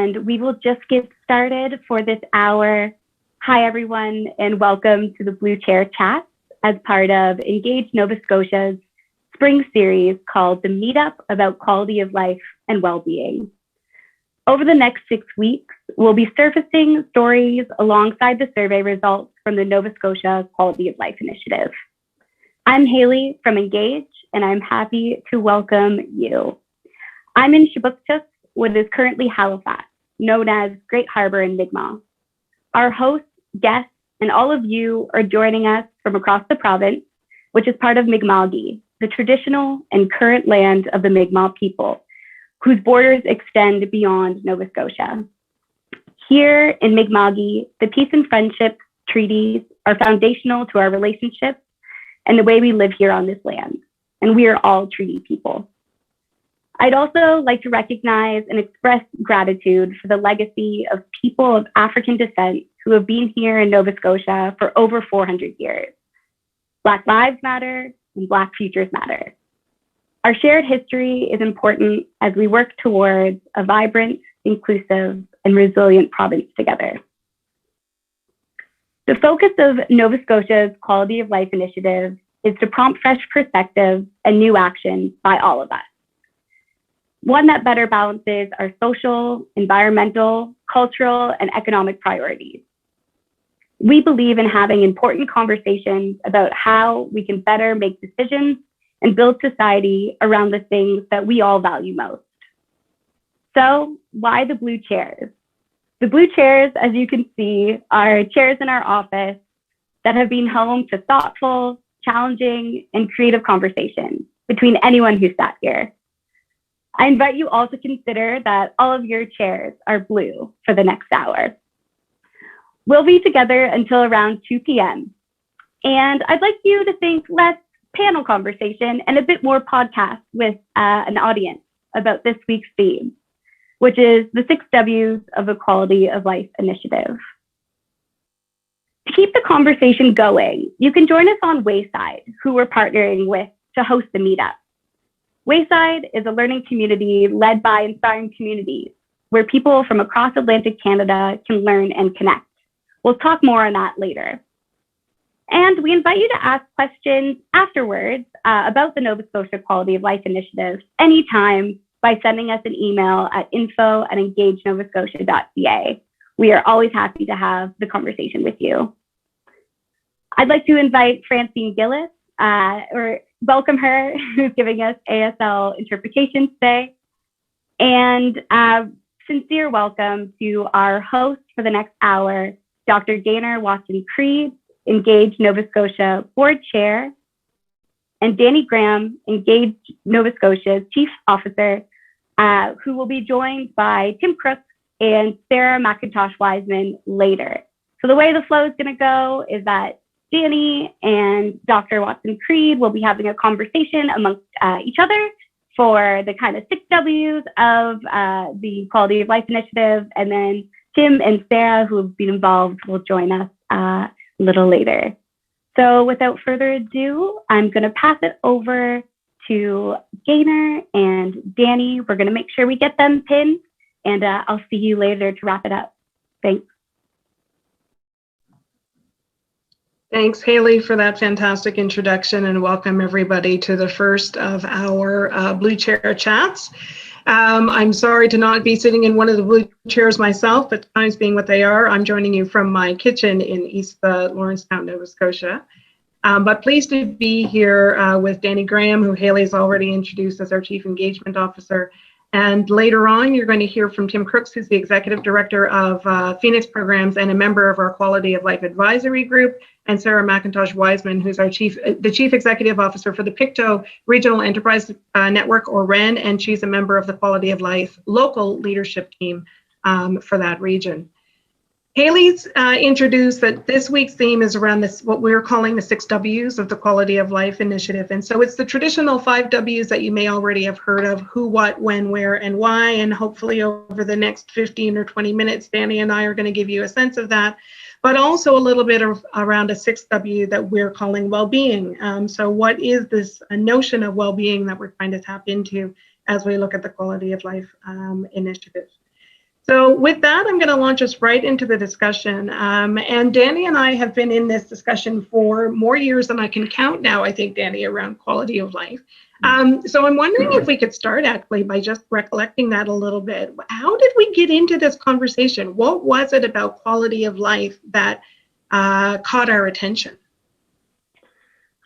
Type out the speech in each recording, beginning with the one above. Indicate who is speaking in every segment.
Speaker 1: and we will just get started for this hour. Hi, everyone, and welcome to the Blue Chair Chat as part of Engage Nova Scotia's spring series called The Meetup About Quality of Life and Wellbeing. Over the next 6 weeks, we'll be surfacing stories alongside the survey results from the Nova Scotia Quality of Life Initiative. I'm Haley from Engage, and I'm happy to welcome you. I'm in Shubuktut, what is currently Halifax, known as Great Harbour in Mi'kmaq. Our hosts, guests, and all of you are joining us from across the province, which is part of Mi'kma'ki, the traditional and current land of the Mi'kmaq people, whose borders extend beyond Nova Scotia. Here in Mi'kma'ki, the peace and friendship treaties are foundational to our relationships and the way we live here on this land, and we are all treaty people. I'd also like to recognize and express gratitude for the legacy of people of African descent who have been here in Nova Scotia for over 400 years. Black lives matter and Black futures matter. Our shared history is important as we work towards a vibrant, inclusive, and resilient province together. The focus of Nova Scotia's Quality of Life Initiative is to prompt fresh perspectives and new action by all of us. One that better balances our social, environmental, cultural, and economic priorities. We believe in having important conversations about how we can better make decisions and build society around the things that we all value most. So why the blue chairs? The blue chairs, as you can see, are chairs in our office that have been home to thoughtful, challenging, and creative conversations between anyone who sat here. I invite you all to consider that all of your chairs are blue for the next hour. We'll be together until around 2 p.m. And I'd like you to think less panel conversation and a bit more podcast with an audience about this week's theme, which is the 6 W's of the Quality of Life Initiative. To keep the conversation going, you can join us on Wayside, who we're partnering with to host the meetup. Wayside is a learning community led by inspiring communities where people from across Atlantic Canada can learn and connect. We'll talk more on that later. And we invite you to ask questions afterwards about the Nova Scotia Quality of Life Initiative anytime by sending us an email at info@engagenovaScotia.ca. We are always happy to have the conversation with you. I'd like to invite Francine Gillis, or welcome her, who's giving us ASL Interpretation today. And sincere welcome to our host for the next hour, Dr. Gaynor Watson-Creed, Engage Nova Scotia Board Chair, and Danny Graham, Engage Nova Scotia's Chief Officer, who will be joined by Tim Crooks and Sarah McIntosh-Wiseman later. So the way the flow is going to go is that Danny and Dr. Watson-Creed will be having a conversation amongst each other for the kind of 6 W's of the Quality of Life Initiative. And then Tim and Sarah, who have been involved, will join us a little later. So without further ado, I'm going to pass it over to Gaynor and Danny. We're going to make sure we get them pinned, and I'll see you later to wrap it up. Thanks.
Speaker 2: Thanks, Haley, for that fantastic introduction, and welcome everybody to the first of our Blue Chair Chats. I'm sorry to not be sitting in one of the blue chairs myself, but times being what they are, I'm joining you from my kitchen in East Lawrencetown, Nova Scotia. But pleased to be here with Danny Graham, who Haley's already introduced as our Chief Engagement Officer. And later on, you're going to hear from Tim Crooks, who's the Executive Director of Phoenix Programs and a member of our Quality of Life Advisory Group, and Sarah McIntosh-Wiseman, who's our the Chief Executive Officer for the Pictou Regional Enterprise Network, or REN, and she's a member of the Quality of Life local leadership team for that region. Haley's introduced that this week's theme is around this, what we're calling the 6 W's of the Quality of Life Initiative. And so it's the traditional 5 W's that you may already have heard of: who, what, when, where, and why. And hopefully over the next 15 or 20 minutes, Danny and I are going to give you a sense of that, but also a little bit of around a 6th W that we're calling well-being. So what is this notion of well-being that we're trying to tap into as we look at the Quality of Life Initiative? So with that, I'm going to launch us right into the discussion. And Danny and I have been in this discussion for more years than I can count now, I think, Danny, around quality of life. So I'm wondering if we could start actually by just recollecting that a little bit. How did we get into this conversation? What was it about quality of life that caught our attention?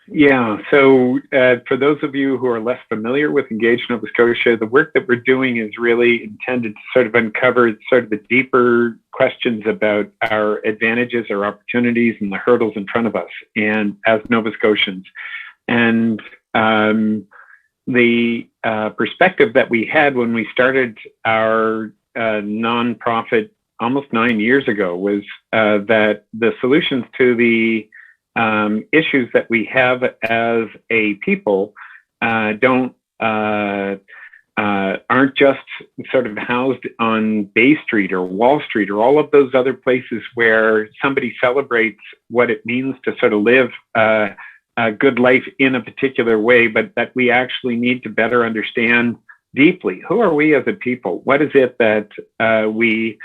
Speaker 3: Yeah, so for those of you who are less familiar with Engage Nova Scotia, the work that we're doing is really intended to sort of uncover sort of the deeper questions about our advantages, our opportunities, and the hurdles in front of us, and as Nova Scotians. And the perspective that we had when we started our nonprofit almost 9 years ago was that the solutions to the issues that we have as a people aren't just sort of housed on Bay Street or Wall Street or all of those other places where somebody celebrates what it means to sort of live a good life in a particular way, but that we actually need to better understand deeply. Who are we as a people? What is it that we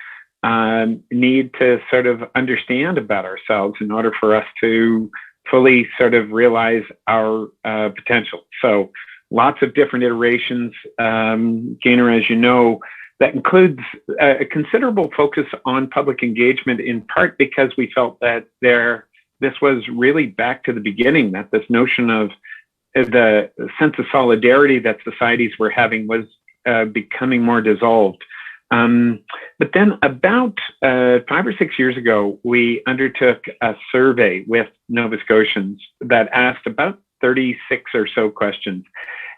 Speaker 3: need to sort of understand about ourselves in order for us to fully sort of realize our potential? So lots of different iterations, Gaynor, as you know, that includes a considerable focus on public engagement, in part because we felt that this was really back to the beginning, that this notion of the sense of solidarity that societies were having was becoming more dissolved. But then about 5 or 6 years ago, we undertook a survey with Nova Scotians that asked about 36 or so questions.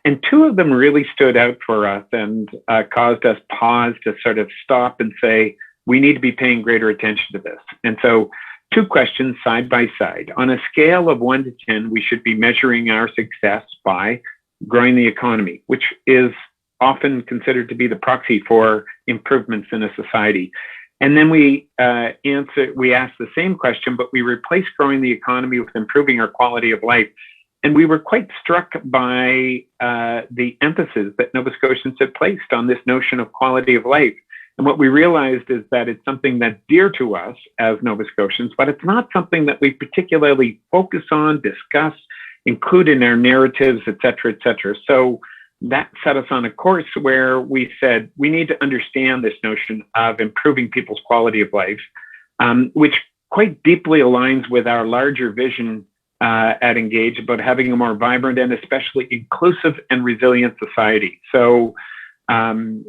Speaker 3: And 2 of them really stood out for us and caused us pause to sort of stop and say, we need to be paying greater attention to this. And so 2 questions side by side. On a scale of 1 to 10, we should be measuring our success by growing the economy, which is often considered to be the proxy for improvements in a society. And then we asked the same question, but we replaced growing the economy with improving our quality of life. And we were quite struck by the emphasis that Nova Scotians had placed on this notion of quality of life. And what we realized is that it's something that's dear to us as Nova Scotians, but it's not something that we particularly focus on, discuss, include in our narratives, et cetera, et cetera. So that set us on a course where we said we need to understand this notion of improving people's quality of life, which quite deeply aligns with our larger vision at Engage about having a more vibrant and especially inclusive and resilient society. So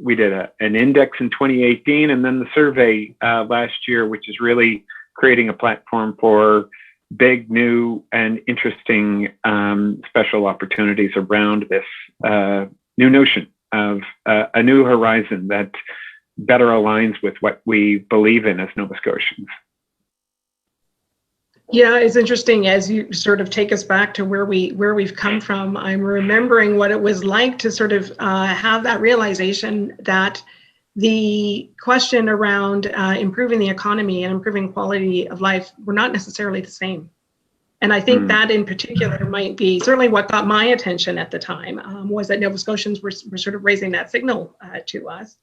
Speaker 3: we did an index in 2018 and then the survey last year, which is really creating a platform for big, new, and interesting special opportunities around this new notion of a new horizon that better aligns with what we believe in as Nova Scotians.
Speaker 2: Yeah, it's interesting as you sort of take us back to where we've come from. I'm remembering what it was like to sort of have that realization that the question around improving the economy and improving quality of life were not necessarily the same. And I think that in particular might be certainly what got my attention at the time, was that Nova Scotians were sort of raising that signal to us.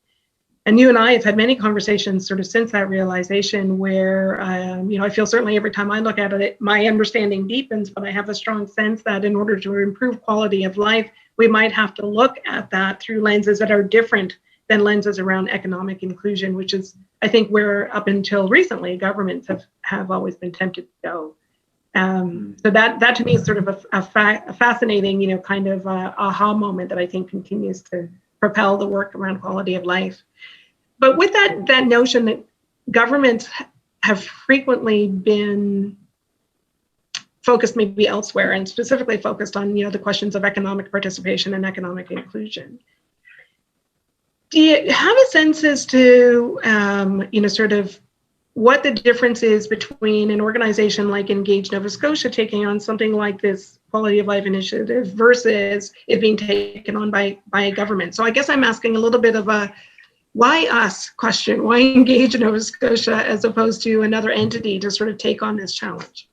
Speaker 2: And you and I have had many conversations sort of since that realization where, I feel certainly every time I look at it, my understanding deepens, but I have a strong sense that in order to improve quality of life, we might have to look at that through lenses that are different than lenses around economic inclusion, which is, I think, where up until recently, governments have always been tempted to go. So that to me is sort of a fascinating, kind of aha moment that I think continues to propel the work around quality of life. But with that notion that governments have frequently been focused maybe elsewhere and specifically focused on, the questions of economic participation and economic inclusion. Do you have a sense as to, sort of what the difference is between an organization like Engage Nova Scotia taking on something like this quality of life initiative versus it being taken on by a government? So I guess I'm asking a little bit of a why us question, why Engage Nova Scotia as opposed to another entity to sort of take on this challenge?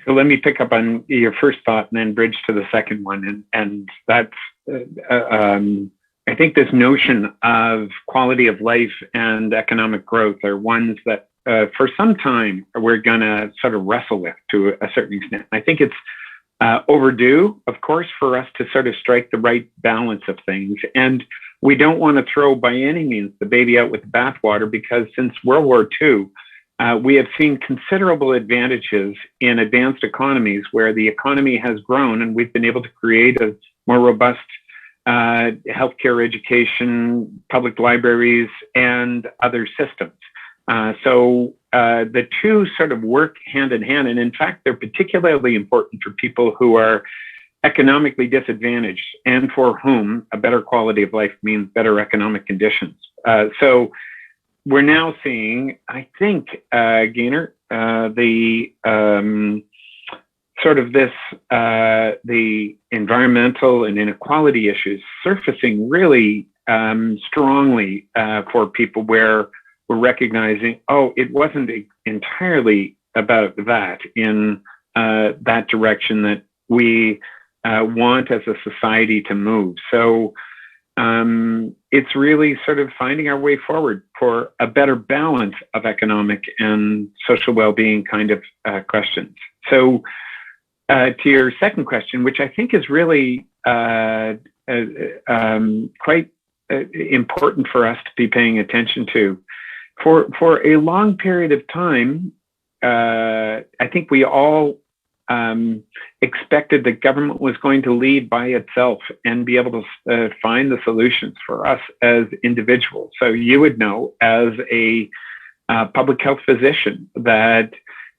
Speaker 3: So let me pick up on your first thought and then bridge to the second one. And that's I think this notion of quality of life and economic growth are ones that for some time we're going to sort of wrestle with to a certain extent. I think it's overdue, of course, for us to sort of strike the right balance of things. And we don't want to throw by any means the baby out with the bathwater, because since World War II, we have seen considerable advantages in advanced economies where the economy has grown and we've been able to create a more robust healthcare, education, public libraries, and other systems. So the two sort of work hand in hand. And in fact, they're particularly important for people who are economically disadvantaged and for whom a better quality of life means better economic conditions. So we're now seeing, I think, Gaynor, the sort of this, the environmental and inequality issues surfacing really strongly for people, where we're recognizing, oh, it wasn't entirely about that in that direction that we want as a society to move. So it's really sort of finding our way forward for a better balance of economic and social well-being kind of questions. So to your second question, which I think is really quite important for us to be paying attention to, for a long period of time, I think we all expected that government was going to lead by itself and be able to find the solutions for us as individuals. So you would know, as a public health physician, that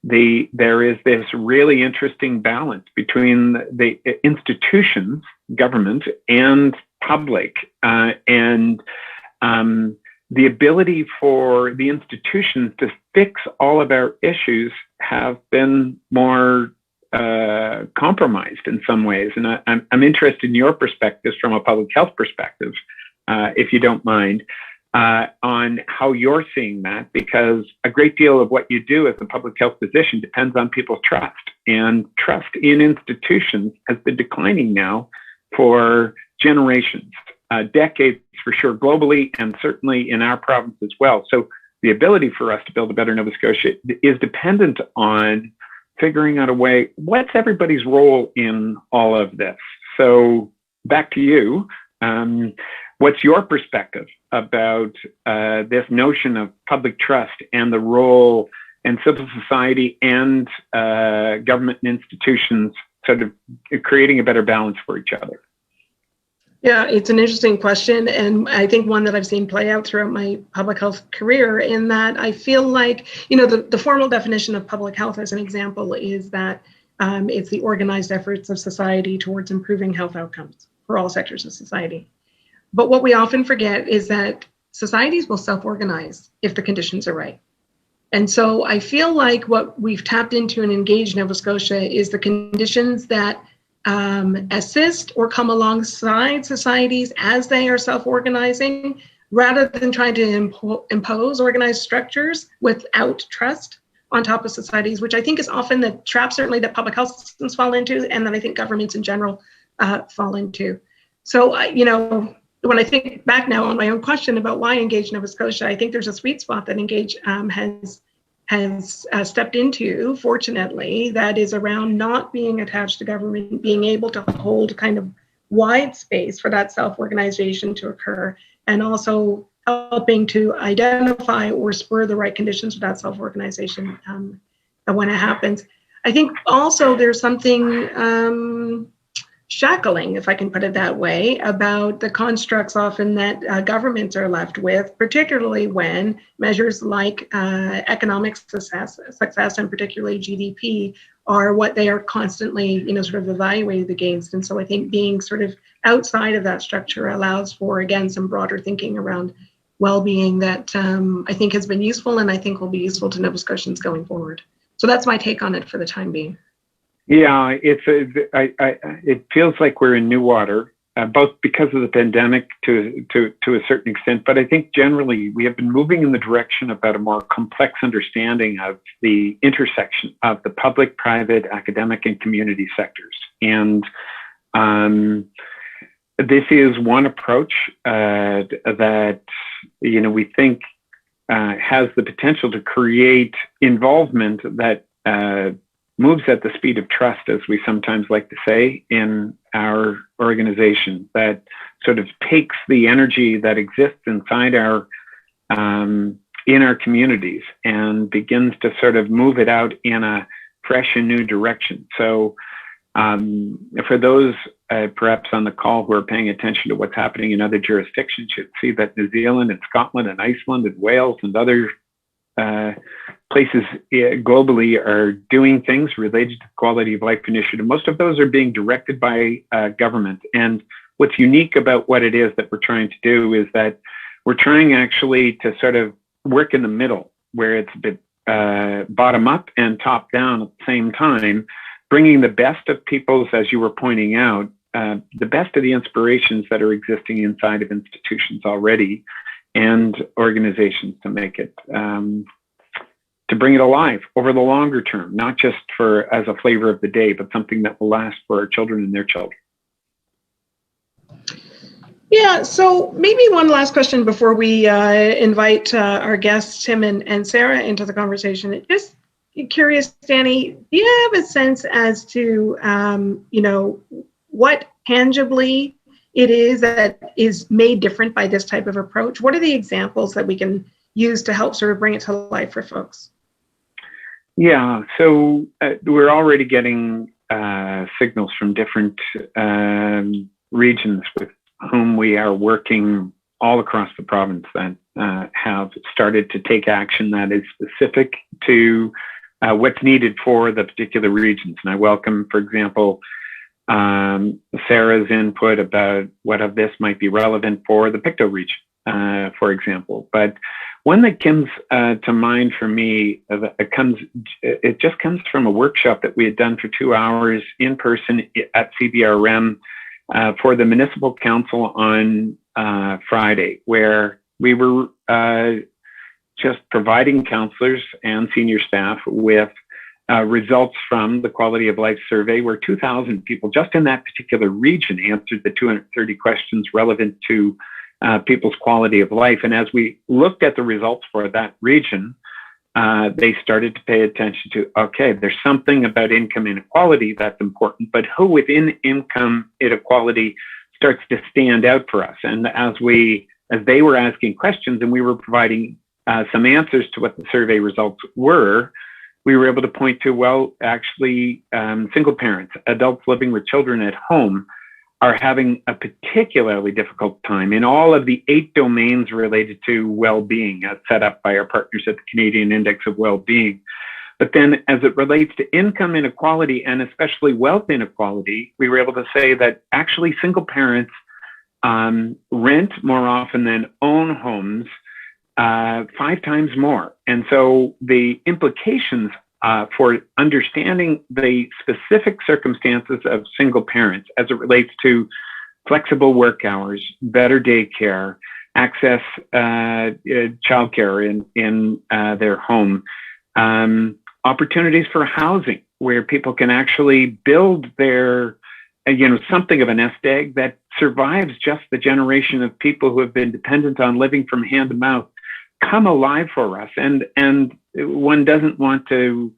Speaker 3: there is this really interesting balance between the institutions, government, and public, and the ability for the institutions to fix all of our issues have been more compromised in some ways. And I'm interested in your perspectives from a public health perspective, if you don't mind, on how you're seeing that, because a great deal of what you do as a public health physician depends on people's trust, and trust in institutions has been declining now for generations, decades for sure, globally, and certainly in our province as well. So the ability for us to build a better Nova Scotia is dependent on figuring out a way, what's everybody's role in all of this? So back to you. What's your perspective about this notion of public trust and the role and civil society and government and institutions sort of creating a better balance for each other?
Speaker 2: Yeah, it's an interesting question, and I think one that I've seen play out throughout my public health career, in that I feel like, the formal definition of public health, as an example, is that it's the organized efforts of society towards improving health outcomes for all sectors of society. But what we often forget is that societies will self-organize if the conditions are right. And so I feel like what we've tapped into in Engage Nova Scotia is the conditions that assist or come alongside societies as they are self-organizing, rather than trying to impose organized structures without trust on top of societies, which I think is often the trap, certainly, that public health systems fall into, and that I think governments in general fall into. So, when I think back now on my own question about why Engage Nova Scotia, I think there's a sweet spot that Engage has stepped into, fortunately, that is around not being attached to government, being able to hold kind of wide space for that self-organization to occur, and also helping to identify or spur the right conditions for that self-organization when it happens. I think also there's something shackling, if I can put it that way, about the constructs often that governments are left with, particularly when measures like economic success and particularly GDP are what they are constantly, sort of evaluated against. And so I think being sort of outside of that structure allows for, again, some broader thinking around well-being that I think has been useful, and I think will be useful to Nova Scotians going forward. So that's my take on it for the time being.
Speaker 3: Yeah, it feels like we're in new water, both because of the pandemic to a certain extent, but I think generally we have been moving in the direction about a more complex understanding of the intersection of the public, private, academic, and community sectors. And this is one approach that, we think has the potential to create involvement that moves at the speed of trust, as we sometimes like to say in our organization, that sort of takes the energy that exists inside our in our communities and begins to sort of move it out in a fresh and new direction. So for those perhaps on the call who are paying attention to what's happening in other jurisdictions, you'd see that New Zealand and Scotland and Iceland and Wales and other places globally are doing things related to the Quality of Life Initiative. Most of those are being directed by government. And what's unique about what it is that we're trying to do is that we're trying actually to sort of work in the middle, where it's a bit bottom up and top down at the same time, bringing the best of people's, as you were pointing out, the best of the inspirations that are existing inside of institutions already and organizations to make it, to bring it alive over the longer term, not just for as a flavor of the day, but something that will last for our children and their children.
Speaker 2: Yeah, so maybe one last question before we invite our guests, Tim and Sarah, into the conversation. Just curious, Danny, do you have a sense as to, what tangibly it is that is made different by this type of approach? What are the examples that we can use to help sort of bring it to life for folks?
Speaker 3: Yeah, so we're already getting signals from different regions with whom we are working all across the province that have started to take action that is specific to what's needed for the particular regions. And I welcome, for example, Sarah's input about what of this might be relevant for the Pictou Reach, for example. But one that comes to mind for me, it just comes from a workshop that we had done for 2 hours in person at CBRM for the Municipal Council on Friday, where we were just providing counselors and senior staff with results from the Quality of Life Survey, where 2,000 people just in that particular region answered the 230 questions relevant to people's quality of life. And as we looked at the results for that region, they started to pay attention to, okay, there's something about income inequality that's important, but who within income inequality starts to stand out for us? And as they were asking questions and we were providing some answers to what the survey results were, we were able to point to, well, actually, single parents, adults living with children at home, are having a particularly difficult time in all of the 8 domains related to well-being as set up by our partners at the Canadian Index of Well-being. But then as it relates to income inequality and especially wealth inequality, we were able to say that actually single parents rent more often than own homes 5 times more. And so the implications for understanding the specific circumstances of single parents as it relates to flexible work hours, better daycare, access childcare in their home, opportunities for housing where people can actually build their, something of a nest egg that survives just the generation of people who have been dependent on living from hand to mouth, come alive for us. And one doesn't want to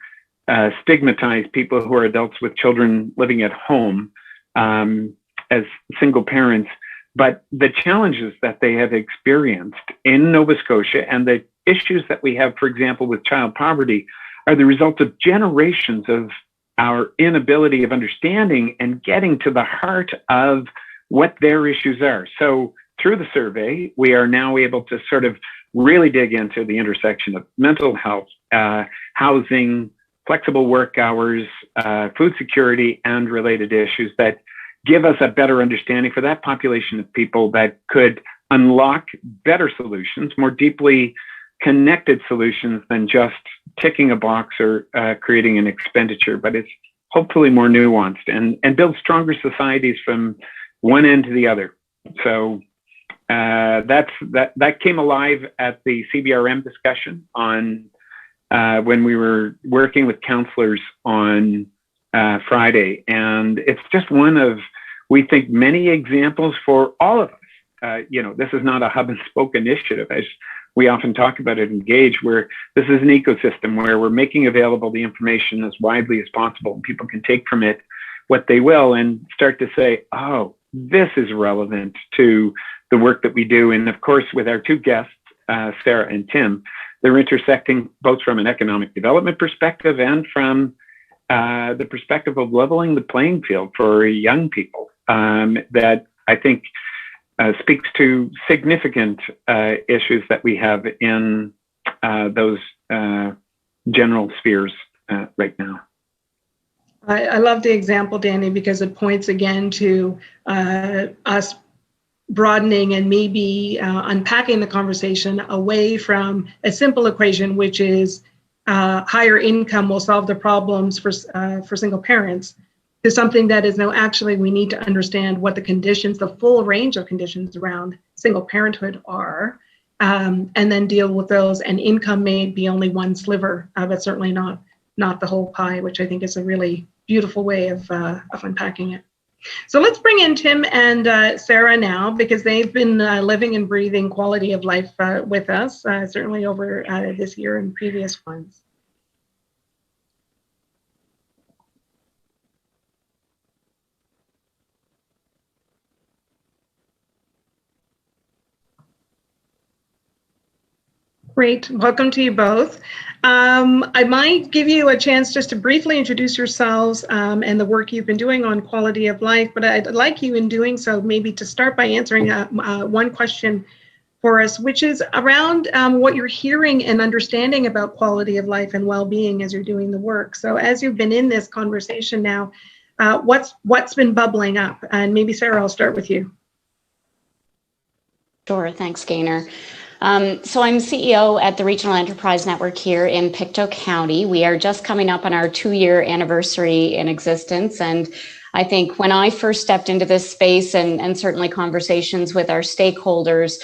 Speaker 3: stigmatize people who are adults with children living at home as single parents, but the challenges that they have experienced in Nova Scotia and the issues that we have, for example, with child poverty are the result of generations of our inability of understanding and getting to the heart of what their issues are. So through the survey, we are now able to sort of really dig into the intersection of mental health, housing, flexible work hours, food security, and related issues that give us a better understanding for that population of people that could unlock better solutions, more deeply connected solutions than just ticking a box or creating an expenditure, but it's hopefully more nuanced and build stronger societies from one end to the other. So that came alive at the CBRM discussion on when we were working with counselors on Friday, and it's just one of we think many examples for all of us. This is not a hub and spoke initiative, as we often talk about at Engage, where this is an ecosystem where we're making available the information as widely as possible, and people can take from it what they will and start to say, oh, this is relevant to the work that we do. And of course, with our two guests, Sarah and Tim, they're intersecting both from an economic development perspective and from the perspective of leveling the playing field for young people, that I think speaks to significant issues that we have in those general spheres right now.
Speaker 2: I love the example, Danny, because it points again to us broadening and maybe unpacking the conversation away from a simple equation, which is higher income will solve the problems for single parents, to something that is no, actually we need to understand what the conditions, the full range of conditions around single parenthood are, and then deal with those. And income may be only one sliver, but certainly not the whole pie, which I think is a really beautiful way of unpacking it. So let's bring in Tim and Sarah now, because they've been living and breathing quality of life with us, certainly over this year and previous ones. Great, welcome to you both. I might give you a chance just to briefly introduce yourselves and the work you've been doing on quality of life, but I'd like you in doing so maybe to start by answering one question for us, which is around what you're hearing and understanding about quality of life and well-being as you're doing the work. So as you've been in this conversation now, what's been bubbling up? And maybe Sarah, I'll start with you.
Speaker 4: Sure, thanks, Gaynor. So I'm CEO at the Regional Enterprise Network here in Pictou County. We are just coming up on our 2-year anniversary in existence. And I think when I first stepped into this space and certainly conversations with our stakeholders,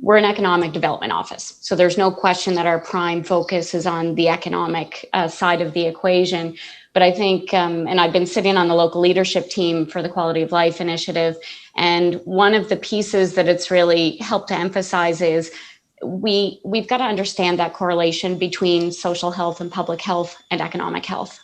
Speaker 4: we're an economic development office. So there's no question that our prime focus is on the economic side of the equation. But I think, and I've been sitting on the local leadership team for the Quality of Life Initiative. And one of the pieces that it's really helped to emphasize is we've got to understand that correlation between social health and public health and economic health.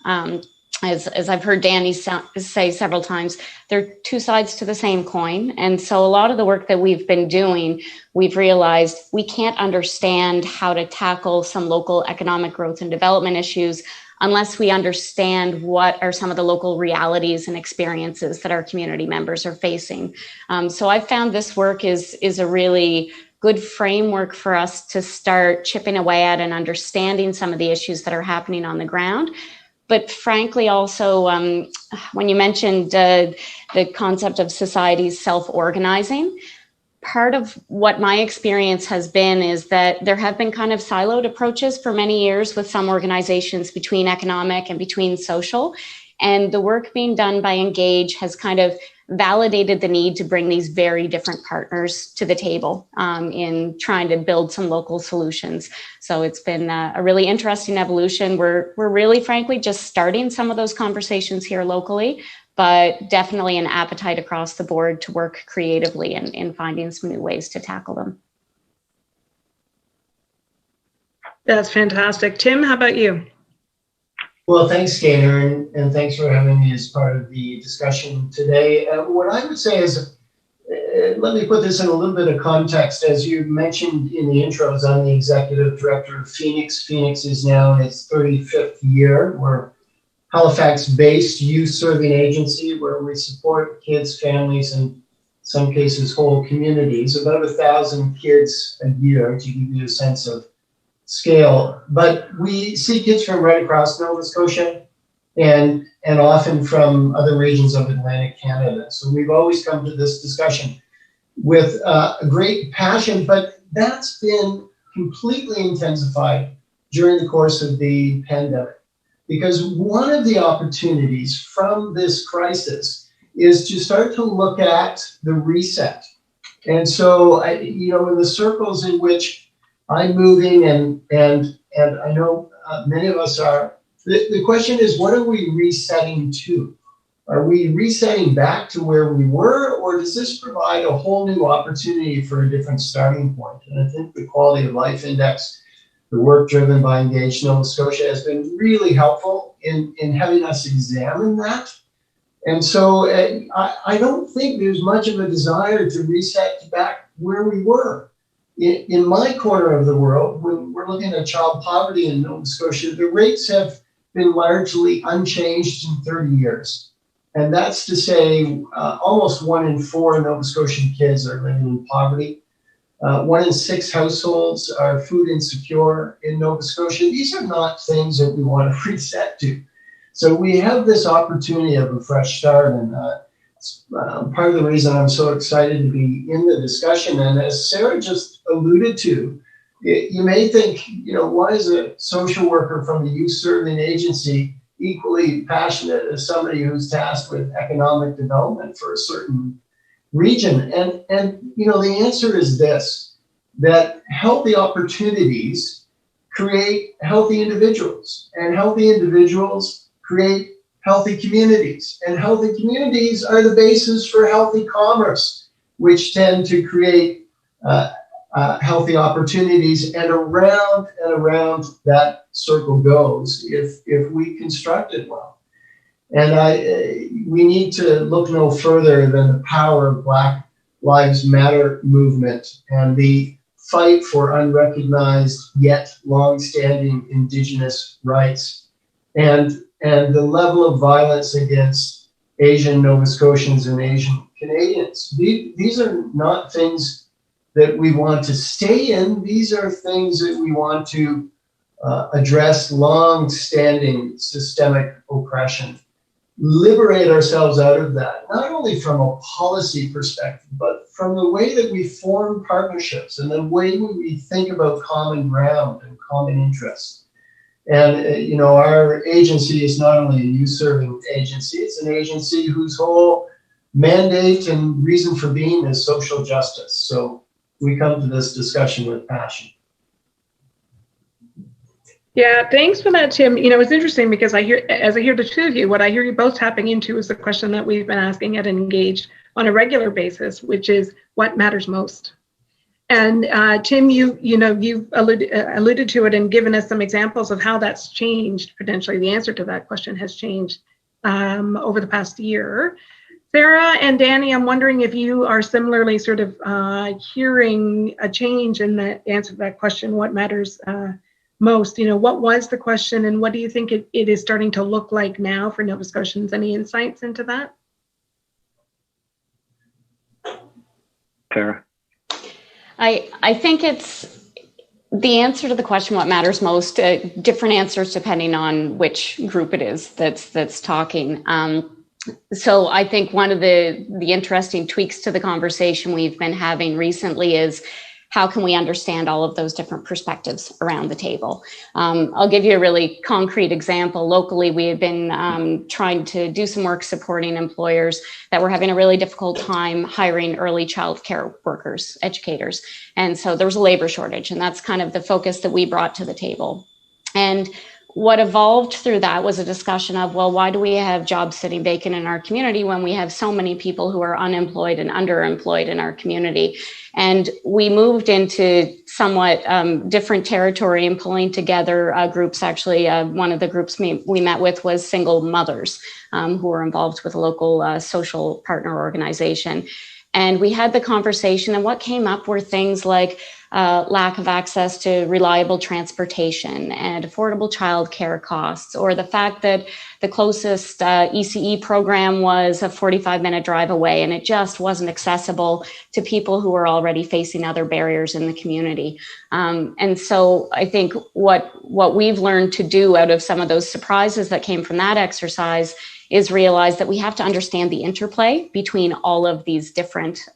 Speaker 4: As I've heard Danny say several times, they're two sides to the same coin. And so a lot of the work that we've been doing, we've realized we can't understand how to tackle some local economic growth and development issues unless we understand what are some of the local realities and experiences that our community members are facing. So I've found this work is a really good framework for us to start chipping away at and understanding some of the issues that are happening on the ground. But frankly, also, when you mentioned the concept of society's self-organizing, part of what my experience has been is that there have been kind of siloed approaches for many years with some organizations between economic and between social. And the work being done by Engage has kind of validated the need to bring these very different partners to the table in trying to build some local solutions. So it's been a really interesting evolution. We're really, frankly, just starting some of those conversations here locally, but definitely an appetite across the board to work creatively in finding some new ways to tackle them.
Speaker 2: That's fantastic. Tim, how about you?
Speaker 5: Well, thanks, Gaynor, and thanks for having me as part of the discussion today. What I would say is, let me put this in a little bit of context. As you mentioned in the intros, I'm the executive director of Phoenix. Phoenix is now in its 35th year. We're Halifax-based youth-serving agency where we support kids, families, and in some cases whole communities, about 1,000 kids a year, to give you a sense of scale. But we see kids from right across Nova Scotia and often from other regions of Atlantic Canada. So we've always come to this discussion with a great passion, but that's been completely intensified during the course of the pandemic. Because one of the opportunities from this crisis is to start to look at the reset. And so, in the circles in which I'm moving, and I know many of us are, the question is, what are we resetting to? Are we resetting back to where we were, or does this provide a whole new opportunity for a different starting point? And I think the Quality of Life Index, the work driven by Engaged Nova Scotia, has been really helpful in having us examine that. And so I don't think there's much of a desire to reset back where we were. In my corner of the world, when we're looking at child poverty in Nova Scotia, the rates have been largely unchanged in 30 years. And that's to say almost 1 in 4 Nova Scotian kids are living in poverty. 1 in 6 households are food insecure in Nova Scotia. These are not things that we want to reset to. So we have this opportunity of a fresh start, and part of the reason I'm so excited to be in the discussion. And as Sarah just alluded to, you may think, why is a social worker from a youth serving agency equally passionate as somebody who's tasked with economic development for a certain region? And the answer is this, that healthy opportunities create healthy individuals, and healthy individuals create healthy communities, and healthy communities are the basis for healthy commerce, which tend to create healthy opportunities, and around that circle goes if we construct it well. And we need to look no further than the power of Black Lives Matter movement and the fight for unrecognized yet long-standing Indigenous rights, and the level of violence against Asian Nova Scotians and Asian Canadians. These are not things that we want to stay in. These are things that we want to address long-standing systemic oppression, liberate ourselves out of that, not only from a policy perspective, but from the way that we form partnerships and the way we think about common ground and common interests. And, our agency is not only a youth-serving agency, it's an agency whose whole mandate and reason for being is social justice. So we come to this discussion with passion.
Speaker 2: Yeah, thanks for that, Tim. It's interesting because as I hear the two of you, what I hear you both tapping into is the question that we've been asking at Engage on a regular basis, which is what matters most. And Tim, you've alluded to it and given us some examples of how that's changed. Potentially, the answer to that question has changed over the past year. Sarah and Danny, I'm wondering if you are similarly sort of hearing a change in the answer to that question. What matters most? What was the question, and what do you think it is starting to look like now for Nova Scotians? Any insights into that?
Speaker 3: Sarah.
Speaker 4: I think it's the answer to the question, what matters most, different answers depending on which group it is that's talking. So I think one of the interesting tweaks to the conversation we've been having recently is how can we understand all of those different perspectives around the table? I'll give you a really concrete example. Locally, we have been trying to do some work supporting employers that were having a really difficult time hiring early child care workers, educators. And so there was a labor shortage, and that's kind of the focus that we brought to the table. And what evolved through that was a discussion of, well, why do we have jobs sitting vacant in our community when we have so many people who are unemployed and underemployed in our community? And we moved into somewhat different territory and pulling together groups. Actually, one of the groups we met with was single mothers who were involved with a local social partner organization. And we had the conversation, and what came up were things like lack of access to reliable transportation and affordable childcare costs, or the fact that the closest ECE program was a 45-minute drive away, and it just wasn't accessible to people who were already facing other barriers in the community. And so I think what we've learned to do out of some of those surprises that came from that exercise is realize that we have to understand the interplay between all of these different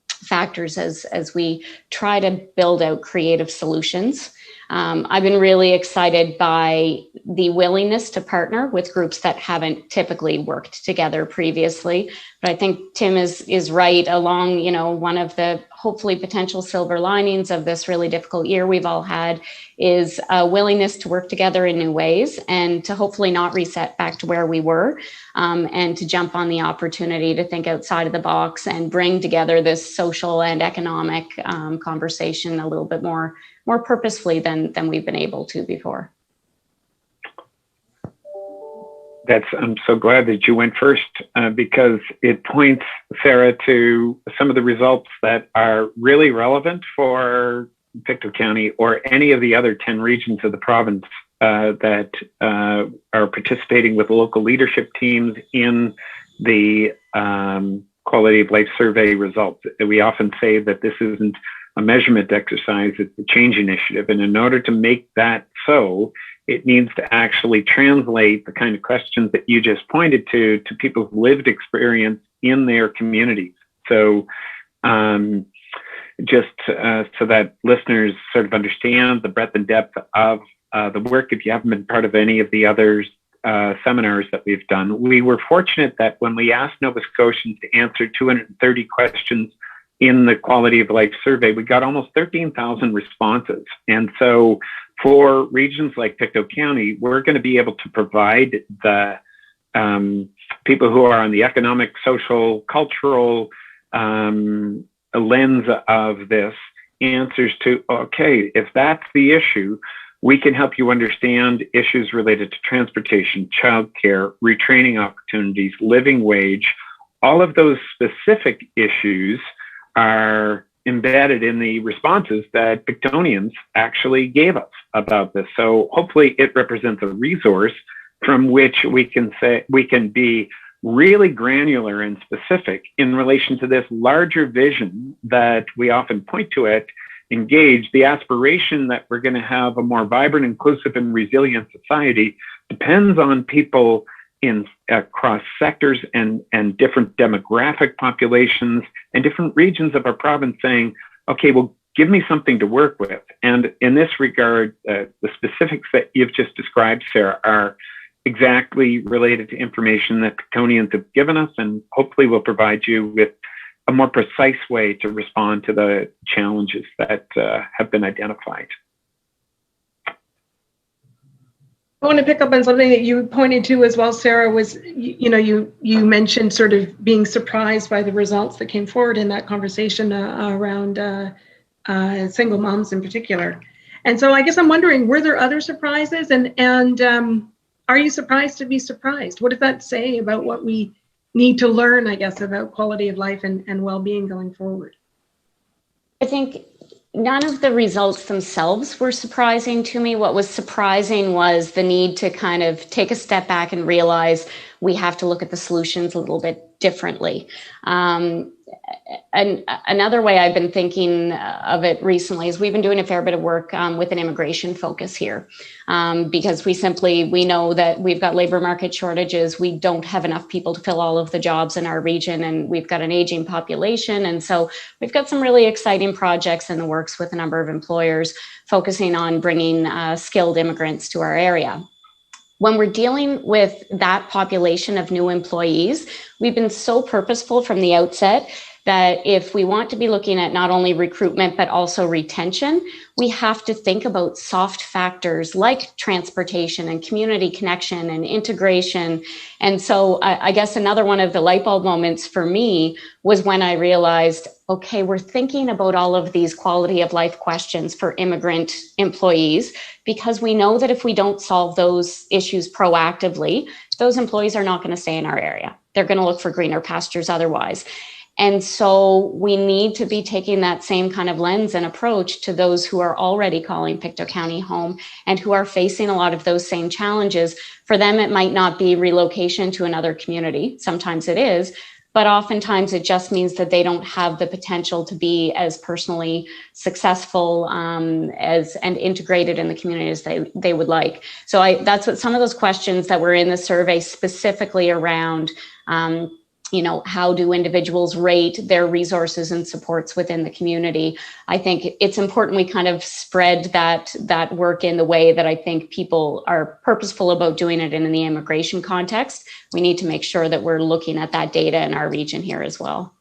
Speaker 4: factors as we try to build out creative solutions. I've been really excited by the willingness to partner with groups that haven't typically worked together previously. But I think Tim is right along, one of the hopefully potential silver linings of this really difficult year we've all had is a willingness to work together in new ways and to hopefully not reset back to where we were, and to jump on the opportunity to think outside of the box and bring together this social and economic conversation a little bit more purposefully than we've been able to before.
Speaker 3: I'm so glad that you went first, because it points, Sarah, to some of the results that are really relevant for Pictou County or any of the other 10 regions of the province that are participating with local leadership teams in the quality of life survey results. We often say that this isn't a measurement exercise, it's a change initiative. And in order to make that so, it needs to actually translate the kind of questions that you just pointed to people's lived experience in their communities. So just so that listeners sort of understand the breadth and depth of the work, if you haven't been part of any of the other seminars that we've done, we were fortunate that when we asked Nova Scotians to answer 230 questions in the quality of life survey, we got almost 13,000 responses. And so for regions like Pictou County, we're going to be able to provide the people who are on the economic, social, cultural lens of this answers to, okay, if that's the issue, we can help you understand issues related to transportation, childcare, retraining opportunities, living wage. All of those specific issues are embedded in the responses that Pictonians actually gave us about this. So hopefully it represents a resource from which we can be really granular and specific in relation to this larger vision that we often point to it, engage. The aspiration that we're going to have a more vibrant, inclusive, and resilient society depends on people in across sectors and different demographic populations and different regions of our province saying, okay, well, give me something to work with. And in this regard, the specifics that you've just described, Sarah, are exactly related to information that Pictonians have given us, and hopefully will provide you with a more precise way to respond to the challenges that have been identified.
Speaker 2: I want to pick up on something that you pointed to as well, Sarah, was, you mentioned sort of being surprised by the results that came forward in that conversation around single moms in particular. And so I guess I'm wondering, were there other surprises, and are you surprised to be surprised? What does that say about what we need to learn, I guess, about quality of life and well-being going forward?
Speaker 4: I think none of the results themselves were surprising to me. What was surprising was the need to kind of take a step back and realize we have to look at the solutions a little bit differently. And another way I've been thinking of it recently is we've been doing a fair bit of work with an immigration focus here, because we know that we've got labor market shortages. We don't have enough people to fill all of the jobs in our region, and we've got an aging population. And so we've got some really exciting projects in the works with a number of employers focusing on bringing skilled immigrants to our area. When we're dealing with that population of new employees, we've been so purposeful from the outset that if we want to be looking at not only recruitment, but also retention, we have to think about soft factors like transportation and community connection and integration. And so I guess another one of the light bulb moments for me was when I realized, okay, we're thinking about all of these quality of life questions for immigrant employees, because we know that if we don't solve those issues proactively, those employees are not going to stay in our area. They're going to look for greener pastures otherwise. And so we need to be taking that same kind of lens and approach to those who are already calling Pictou County home and who are facing a lot of those same challenges. For them, it might not be relocation to another community. Sometimes it is, but oftentimes it just means that they don't have the potential to be as personally successful and integrated in the community as they would like. So that's what some of those questions that were in the survey specifically around how do individuals rate their resources and supports within the community? I think it's important we kind of spread that work in the way that I think people are purposeful about doing it in the immigration context. We need to make sure that we're looking at that data in our region here as well.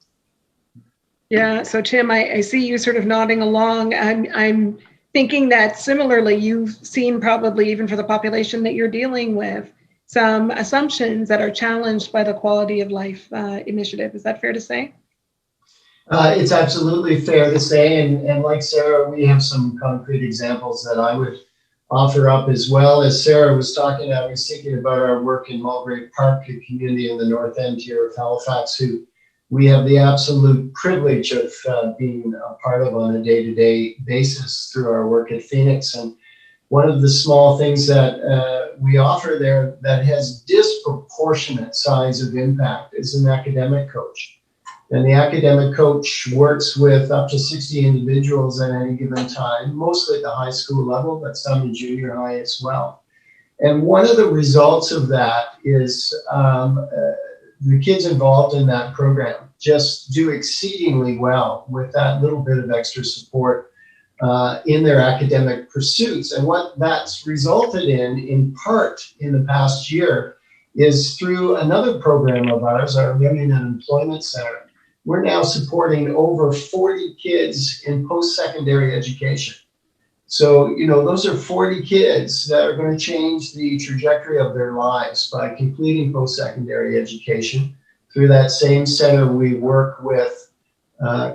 Speaker 2: Yeah, so Tim, I see you sort of nodding along. I'm thinking that similarly, you've seen probably even for the population that you're dealing with, some assumptions that are challenged by the quality of life initiative. Is that fair to say?
Speaker 5: It's absolutely fair to say, and like Sarah, we have some concrete examples that I would offer up as well. As Sarah was talking, I was thinking about our work in Mulgrave Park, a community in the north end here of Halifax, who we have the absolute privilege of being a part of on a day-to-day basis through our work at Phoenix. And one of the small things that we offer there that has disproportionate size of impact is an academic coach. And the academic coach works with up to 60 individuals at any given time, mostly at the high school level, but some in junior high as well. And one of the results of that is the kids involved in that program just do exceedingly well with that little bit of extra support in their academic pursuits. And what that's resulted in part in the past year is through another program of ours, our Learning and Employment Center. We're now supporting over 40 kids in post-secondary education. So, those are 40 kids that are going to change the trajectory of their lives by completing post-secondary education. Through that same center, we work with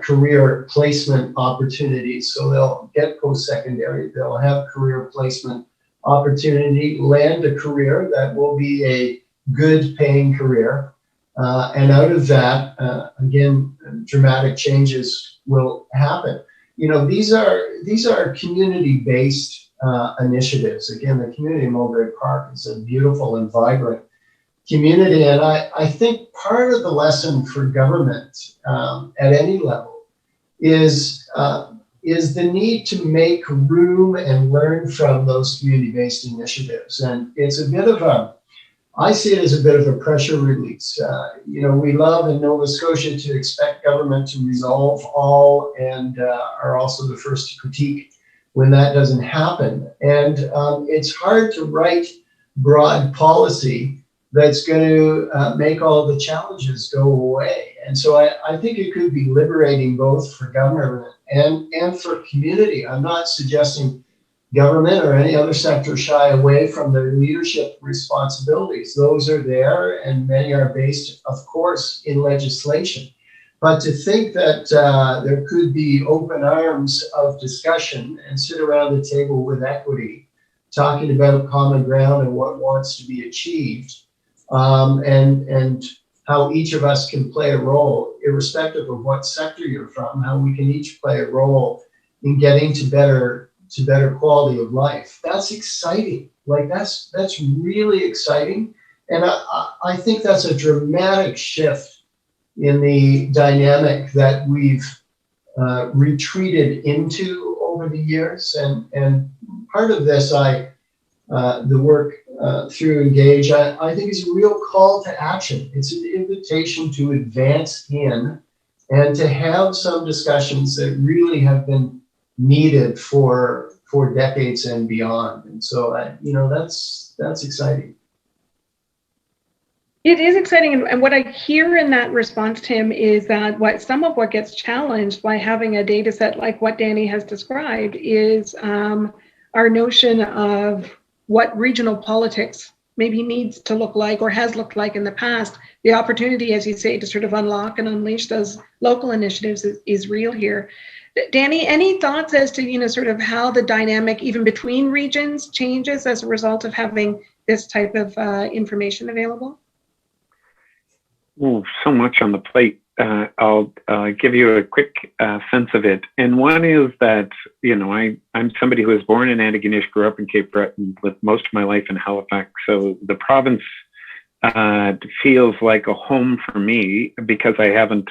Speaker 5: career placement opportunities. So they'll get post-secondary, they'll have career placement opportunity, land a career that will be a good paying career. And out of that, again, dramatic changes will happen. These are community-based initiatives. Again, the community of Mulgrave Park is a beautiful and vibrant community. And I think part of the lesson for government at any level is the need to make room and learn from those community-based initiatives. And it's a bit of I see it as a bit of a pressure release. We love in Nova Scotia to expect government to resolve all and are also the first to critique when that doesn't happen. And it's hard to write broad policy that's going to make all the challenges go away. And so I think it could be liberating both for government and for community. I'm not suggesting government or any other sector shy away from their leadership responsibilities. Those are there, and many are based, of course, in legislation. But to think that there could be open arms of discussion and sit around the table with equity, talking about common ground and what wants to be achieved, and how each of us can play a role, irrespective of what sector you're from, how we can each play a role in getting to better quality of life. That's exciting. Like that's really exciting. And I think that's a dramatic shift in the dynamic that we've retreated into over the years. And part of this, the work through Engage, I think is a real call to action. It's an invitation to advance in and to have some discussions that really have been needed for decades and beyond. And so, that's exciting.
Speaker 2: It is exciting. And what I hear in that response, Tim, is that some of what gets challenged by having a data set like what Danny has described is our notion of what regional politics maybe needs to look like or has looked like in the past. The opportunity, as you say, to sort of unlock and unleash those local initiatives is real here. Danny, any thoughts as to, sort of how the dynamic even between regions changes as a result of having this type of information available?
Speaker 3: Oh, so much on the plate. I'll give you a quick sense of it. And one is that, I'm somebody who was born in Antigonish, grew up in Cape Breton, lived most of my life in Halifax. So the province feels like a home for me because I haven't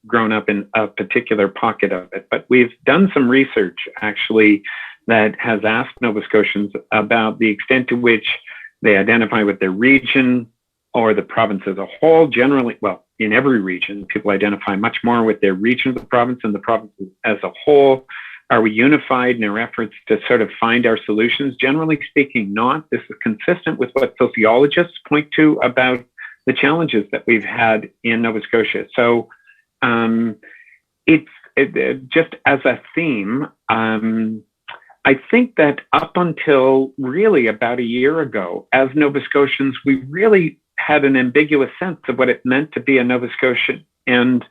Speaker 3: grown up in a particular pocket of it. But we've done some research actually that has asked Nova Scotians about the extent to which they identify with their region or the province as a whole. Generally, well, in every region. People identify much more with their region of the province and the province as a whole. Are we unified in our efforts to sort of find our solutions? Generally speaking, not. This is consistent with what sociologists point to about the challenges that we've had in Nova Scotia. So just as a theme, I think that up until really about a year ago, as Nova Scotians, we really had an ambiguous sense of what it meant to be a Nova Scotian. And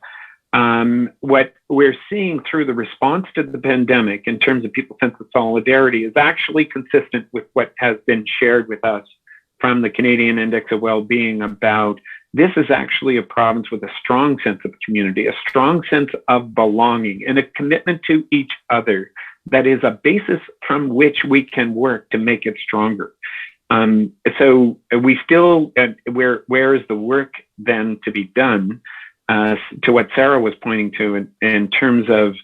Speaker 3: what we're seeing through the response to the pandemic in terms of people's sense of solidarity is actually consistent with what has been shared with us from the Canadian Index of Wellbeing about this is actually a province with a strong sense of community, a strong sense of belonging, and a commitment to each other that is a basis from which we can work to make it stronger. So we still, where is the work then to be done? To what Sarah was pointing to in terms of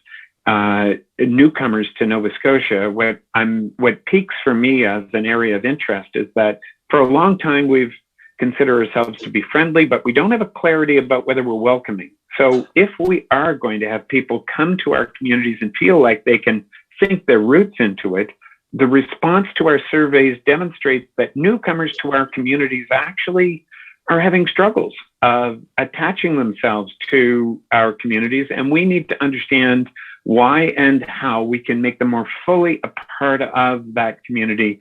Speaker 3: newcomers to Nova Scotia, what peaks for me as an area of interest is that for a long time we've considered ourselves to be friendly, but we don't have a clarity about whether we're welcoming. So if we are going to have people come to our communities and feel like they can sink their roots into it, the response to our surveys demonstrates that newcomers to our communities actually are having struggles of attaching themselves to our communities, and we need to understand why and how we can make them more fully a part of that community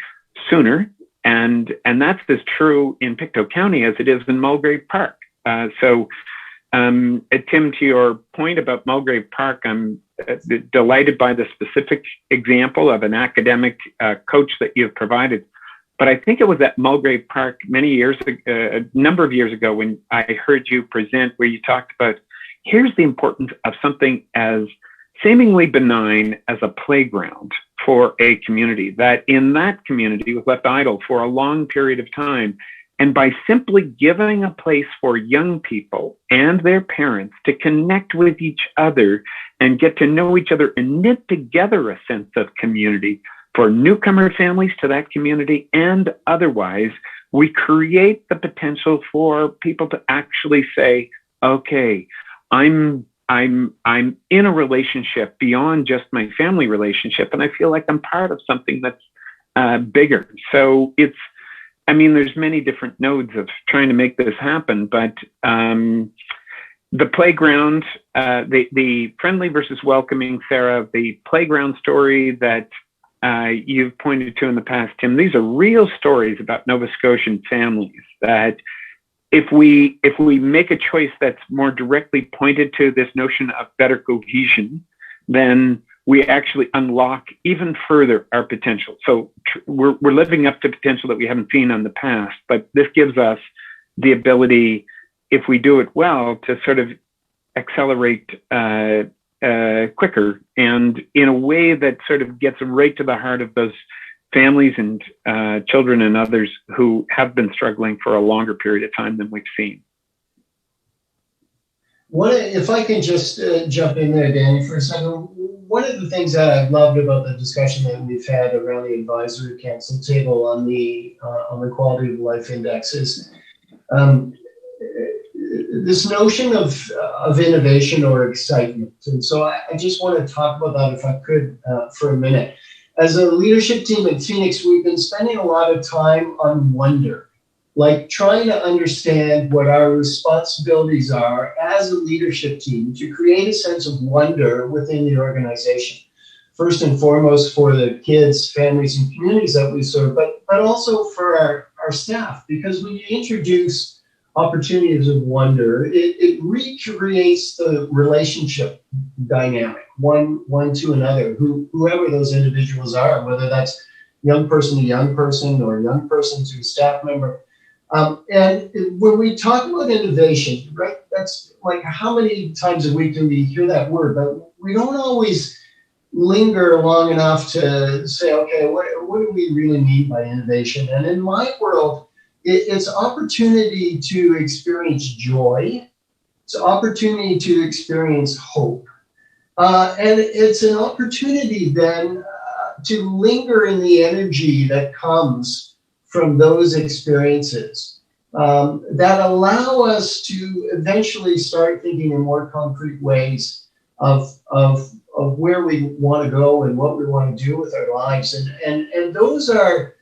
Speaker 3: sooner. And that's as true in Pictou County as it is in Mulgrave Park. So Tim, to your point about Mulgrave Park, I'm delighted by the specific example of an academic coach that you've provided. But I think it was at Mulgrave Park many years ago, a number of years ago, when I heard you present where you talked about, here's the importance of something as seemingly benign as a playground for a community, that in that community was left idle for a long period of time. And by simply giving a place for young people and their parents to connect with each other and get to know each other and knit together a sense of community, for newcomer families to that community and otherwise, we create the potential for people to actually say, okay, I'm in a relationship beyond just my family relationship, and I feel like I'm part of something that's bigger. So there's many different nodes of trying to make this happen, but the playground, the friendly versus welcoming, Sarah, the playground story that you've pointed to in the past, Tim, these are real stories about Nova Scotian families that if we make a choice that's more directly pointed to this notion of better cohesion, then we actually unlock even further our potential. So we're living up to potential that we haven't seen in the past, but this gives us the ability, if we do it well, to sort of accelerate quicker and in a way that sort of gets right to the heart of those families and children and others who have been struggling for a longer period of time than we've seen.
Speaker 5: If I can just jump in there, Danny, for a second. One of the things that I've loved about the discussion that we've had around the advisory council table on the quality of life index is this notion of innovation or excitement. And so I just want to talk about that, if I could, for a minute. As a leadership team at Phoenix, we've been spending a lot of time on wonder, like trying to understand what our responsibilities are as a leadership team to create a sense of wonder within the organization. First and foremost for the kids, families, and communities that we serve, but also for our staff, because when you introduce opportunities of wonder, it recreates the relationship dynamic, one to another, whoever those individuals are, whether that's young person to young person or young person to a staff member. And when we talk about innovation, right, that's like how many times a week do we hear that word, but we don't always linger long enough to say, okay, what do we really mean by innovation? And in my world, it's opportunity to experience joy. It's opportunity to experience hope. And it's an opportunity then to linger in the energy that comes from those experiences. that allow us to eventually start thinking in more concrete ways of where we want to go and what we want to do with our lives. And those are,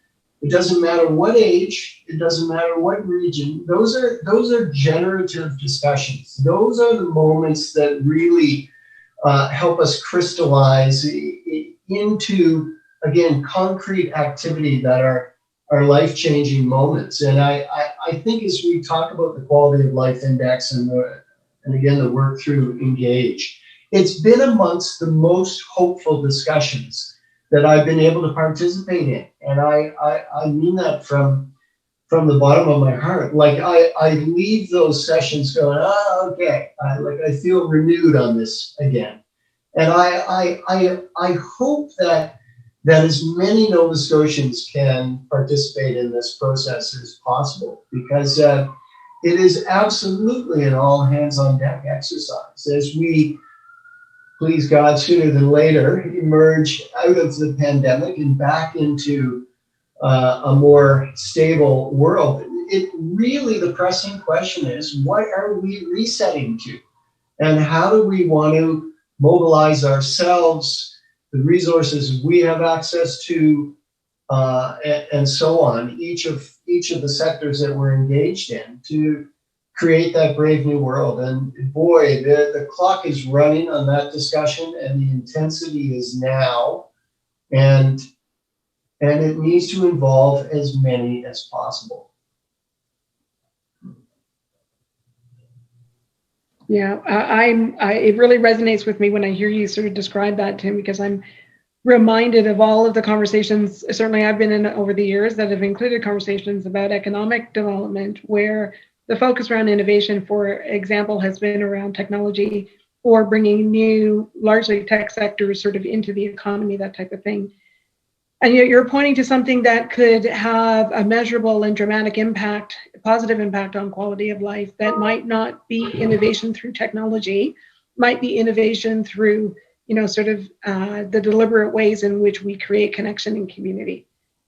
Speaker 5: it doesn't matter what age, it doesn't matter what region, those are generative discussions. Those are the moments that really help us crystallize into, again, concrete activity that are life-changing moments. And I think as we talk about the quality of life index and again, the work through Engage, it's been amongst the most hopeful discussions that I've been able to participate in. And I mean that from the bottom of my heart. Like I leave those sessions going, okay, I feel renewed on this again. And I hope that as many Nova Scotians can participate in this process as possible, because it is absolutely an all hands on deck exercise as we, please God, sooner than later, emerge out of the pandemic and back into a more stable world. It really, the pressing question is, what are we resetting to? And how do we want to mobilize ourselves, the resources we have access to, and so on, each of the sectors that we're engaged in, to create that brave new world. And boy, the clock is running on that discussion, and the intensity is now, and it needs to involve as many as possible.
Speaker 2: Yeah, it really resonates with me when I hear you sort of describe that, Tim, because I'm reminded of all of the conversations, certainly I've been in over the years, that have included conversations about economic development, where the focus around innovation, for example, has been around technology or bringing new, largely tech sectors sort of into the economy, that type of thing. And yet you're pointing to something that could have a measurable and dramatic impact, positive impact on quality of life, that might not be innovation through technology, might be innovation through, sort of the deliberate ways in which we create connection and community,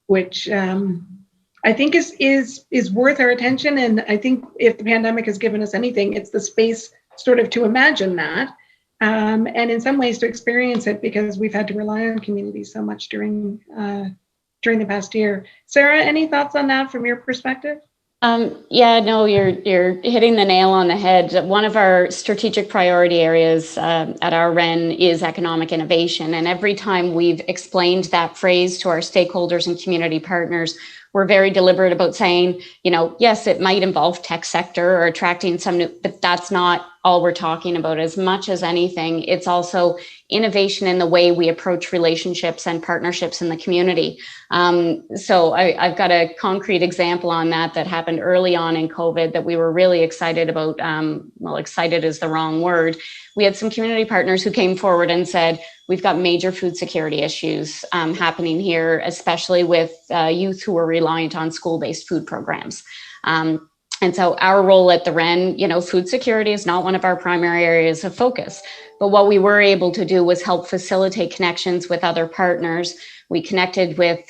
Speaker 2: which I think is worth our attention. And I think if the pandemic has given us anything, it's the space sort of to imagine that. And in some ways to experience it, because we've had to rely on community so much during the past year. Sarah, any thoughts on that from your perspective?
Speaker 4: Yeah, no, you're hitting the nail on the head. One of our strategic priority areas at our REN is economic innovation. And every time we've explained that phrase to our stakeholders and community partners, we're very deliberate about saying, yes, it might involve tech sector or attracting some new, but that's not all we're talking about. As much as anything, it's also innovation in the way we approach relationships and partnerships in the community. So I've got a concrete example on that happened early on in COVID that we were really excited about. Well, excited is the wrong word. We had some community partners who came forward and said, we've got major food security issues happening here, especially with youth who are reliant on school-based food programs. And so our role at the REN, food security is not one of our primary areas of focus. But what we were able to do was help facilitate connections with other partners. We connected with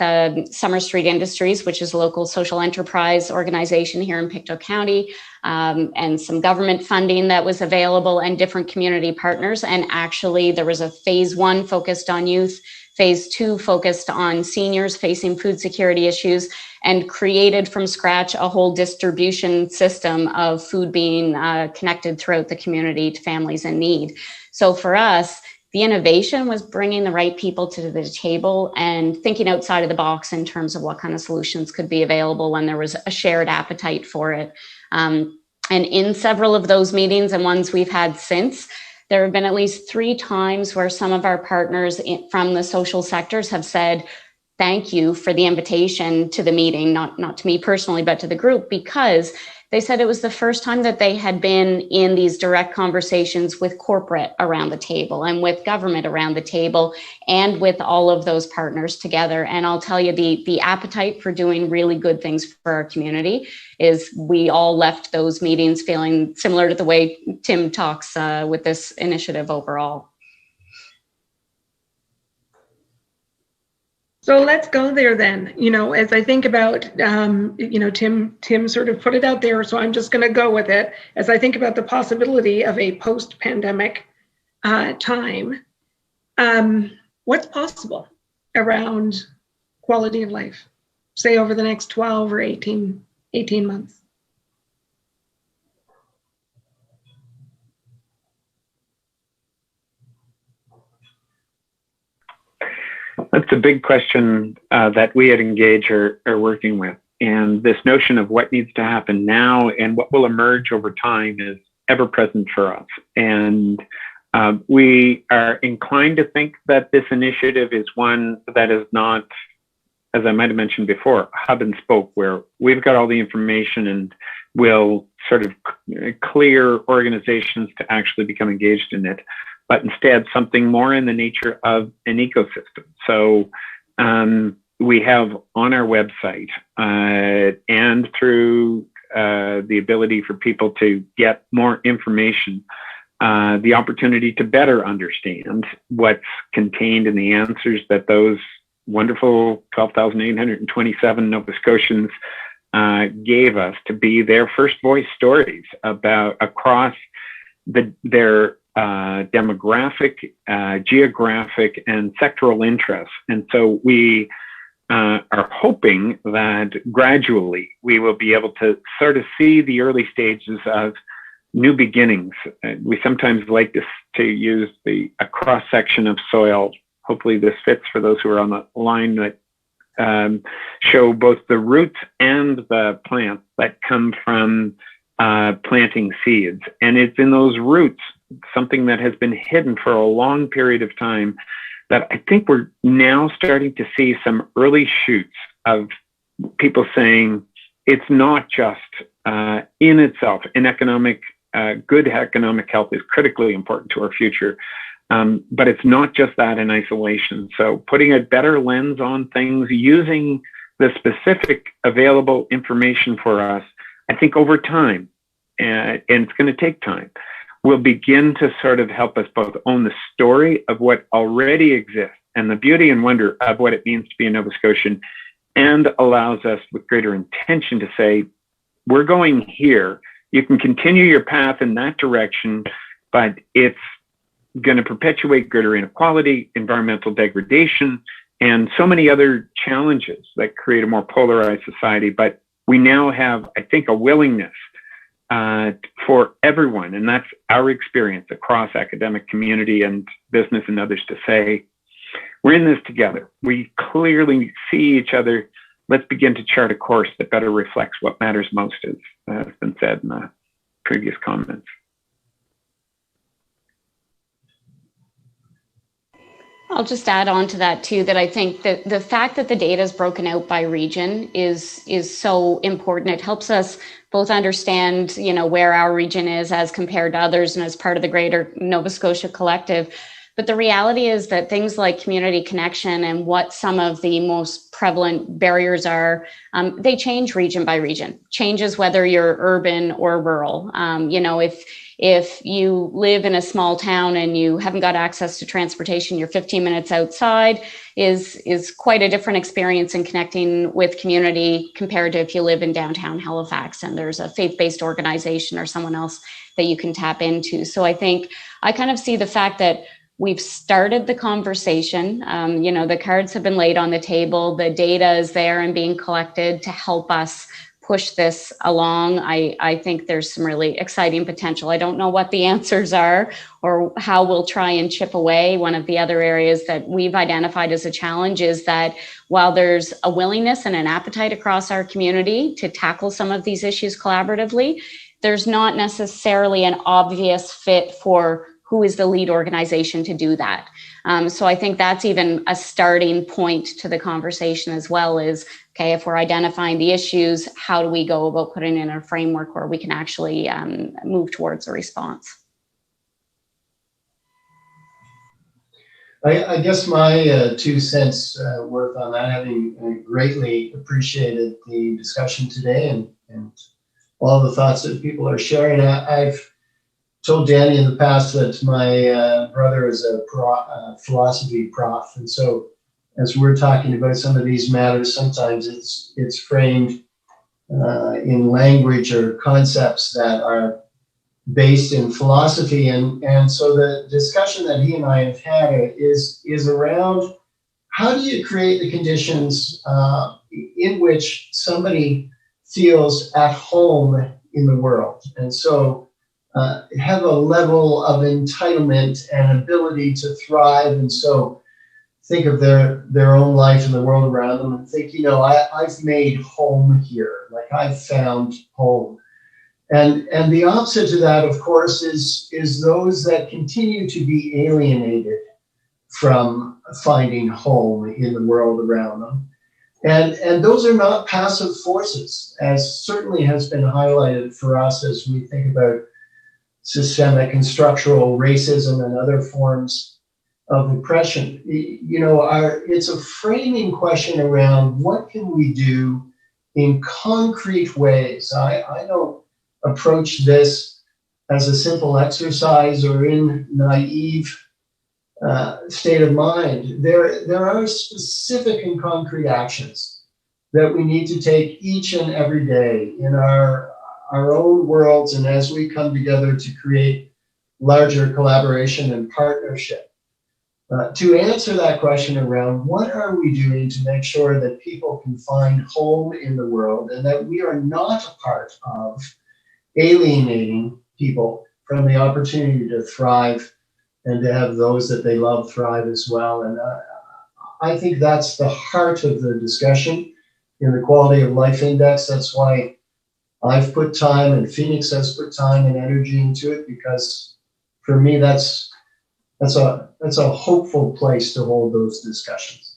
Speaker 4: Summer Street Industries, which is a local social enterprise organization here in Pictou County, and some government funding that was available and different community partners. And actually, there was a phase 1 focused on youth, phase 2 focused on seniors facing food security issues, and created from scratch a whole distribution system of food being connected throughout the community to families in need. So for us, the innovation was bringing the right people to the table and thinking outside of the box in terms of what kind of solutions could be available when there was a shared appetite for it. And in several of those meetings and ones we've had since, there have been at least 3 times where some of our partners from the social sectors have said, thank you for the invitation to the meeting, not to me personally, but to the group, because they said it was the first time that they had been in these direct conversations with corporate around the table and with government around the table and with all of those partners together. And I'll tell you, the appetite for doing really good things for our community is we all left those meetings feeling similar to the way Tim talks with this initiative overall.
Speaker 2: So let's go there then. As I think about, Tim sort of put it out there, so I'm just going to go with it. As I think about the possibility of a post-pandemic time, what's possible around quality of life, say over the next 12 or 18 months?
Speaker 3: That's a big question that we at Engage are working with. And this notion of what needs to happen now and what will emerge over time is ever present for us. And we are inclined to think that this initiative is one that is not, as I might have mentioned before, hub and spoke, where we've got all the information and will sort of clear organizations to actually become engaged in it, but instead something more in the nature of an ecosystem. So we have on our website and through the ability for people to get more information, the opportunity to better understand what's contained in the answers that those wonderful 12,827 Nova Scotians gave us to be their first voice stories about across their demographic, geographic, and sectoral interests. And so we are hoping that gradually we will be able to sort of see the early stages of new beginnings. We sometimes like to use a cross-section of soil. Hopefully this fits for those who are on the line, that show both the roots and the plants that come from planting seeds. And it's in those roots, something that has been hidden for a long period of time, that I think we're now starting to see some early shoots of people saying it's not just in itself, in economic, good economic health is critically important to our future. But it's not just that in isolation. So putting a better lens on things, using the specific available information for us, I think over time, and it's going to take time, will begin to sort of help us both own the story of what already exists and the beauty and wonder of what it means to be a Nova Scotian, and allows us with greater intention to say, we're going here. You can continue your path in that direction, but it's going to perpetuate greater inequality, environmental degradation, and so many other challenges that create a more polarized society. But we now have, I think, a willingness for everyone, and that's our experience across academic community and business and others, to say, we're in this together. We clearly see each other. Let's begin to chart a course that better reflects what matters most, as has been said in the previous comments.
Speaker 4: I'll just add on to that too, that I think that the fact that the data is broken out by region is so important. It helps us both understand, where our region is as compared to others and as part of the greater Nova Scotia collective. But the reality is that things like community connection and what some of the most prevalent barriers are, they change region by region, changes whether you're urban or rural. If you live in a small town and you haven't got access to transportation, you're 15 minutes outside is quite a different experience in connecting with community compared to if you live in downtown Halifax and there's a faith-based organization or someone else that you can tap into. So I think I kind of see the fact that we've started the conversation. The cards have been laid on the table. The data is there and being collected to help us push this along. I think there's some really exciting potential. I don't know what the answers are or how we'll try and chip away. One of the other areas that we've identified as a challenge is that while there's a willingness and an appetite across our community to tackle some of these issues collaboratively, there's not necessarily an obvious fit for who is the lead organization to do that. So I think that's even a starting point to the conversation as well, is, okay, if we're identifying the issues, how do we go about putting in a framework where we can actually move towards a response?
Speaker 5: I guess my 2 cents worth on that, having greatly appreciated the discussion today and all the thoughts that people are sharing. I've told Danny in the past that my brother is a philosophy prof, and so as we're talking about some of these matters, sometimes it's framed in language or concepts that are based in philosophy. And so the discussion that he and I have had is around how do you create the conditions in which somebody feels at home in the world. And so have a level of entitlement and ability to thrive. And so think of their own life and the world around them and think, I've made home here, like I've found home. And the opposite to that, of course, is those that continue to be alienated from finding home in the world around them. And those are not passive forces, as certainly has been highlighted for us as we think about systemic and structural racism and other forms of oppression. It's a framing question around what can we do in concrete ways. I don't approach this as a simple exercise or in naive state of mind. There are specific and concrete actions that we need to take each and every day in our own worlds, and as we come together to create larger collaboration and partnership. To answer that question around what are we doing to make sure that people can find home in the world and that we are not a part of alienating people from the opportunity to thrive and to have those that they love thrive as well. And I think that's the heart of the discussion in the Quality of Life Index. That's why I've put time and Phoenix has put time and energy into it, because for me, that's a hopeful place to hold those discussions.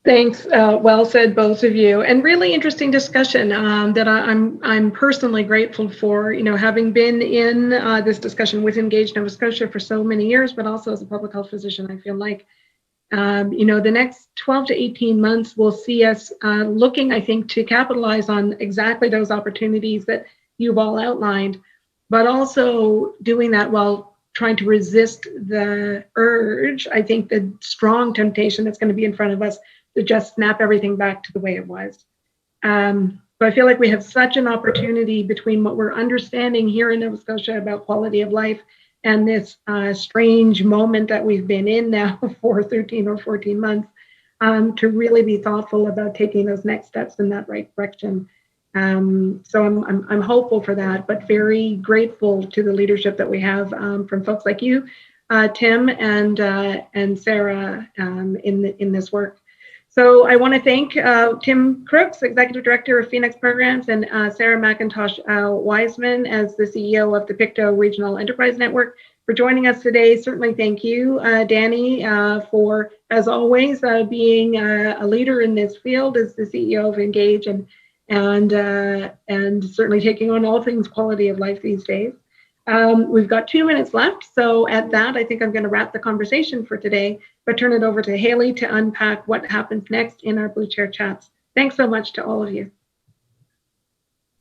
Speaker 2: Thanks. Well said, both of you, and really interesting discussion that I'm personally grateful for. Having been in this discussion with Engage Nova Scotia for so many years, but also as a public health physician, I feel like the next 12 to 18 months will see us looking, I think, to capitalize on exactly those opportunities that you've all outlined, but also doing that while trying to resist the urge, I think the strong temptation that's going to be in front of us to just snap everything back to the way it was. So I feel like we have such an opportunity between what we're understanding here in Nova Scotia about quality of life and this strange moment that we've been in now for 13 or 14 months to really be thoughtful about taking those next steps in that right direction. So I'm hopeful for that, but very grateful to the leadership that we have from folks like you, Tim and Sarah in this work. So I want to thank Tim Crooks, Executive Director of Phoenix Programs, and Sarah McIntosh Wiseman as the CEO of the Pictou Regional Enterprise Network for joining us today. Certainly thank you, Danny, for, as always, being a leader in this field as the CEO of Engage and certainly taking on all things quality of life these days. We've got 2 minutes left, so at that, I think I'm going to wrap the conversation for today, but turn it over to Haley to unpack what happens next in our Blue Chair Chats. Thanks so much to all of you.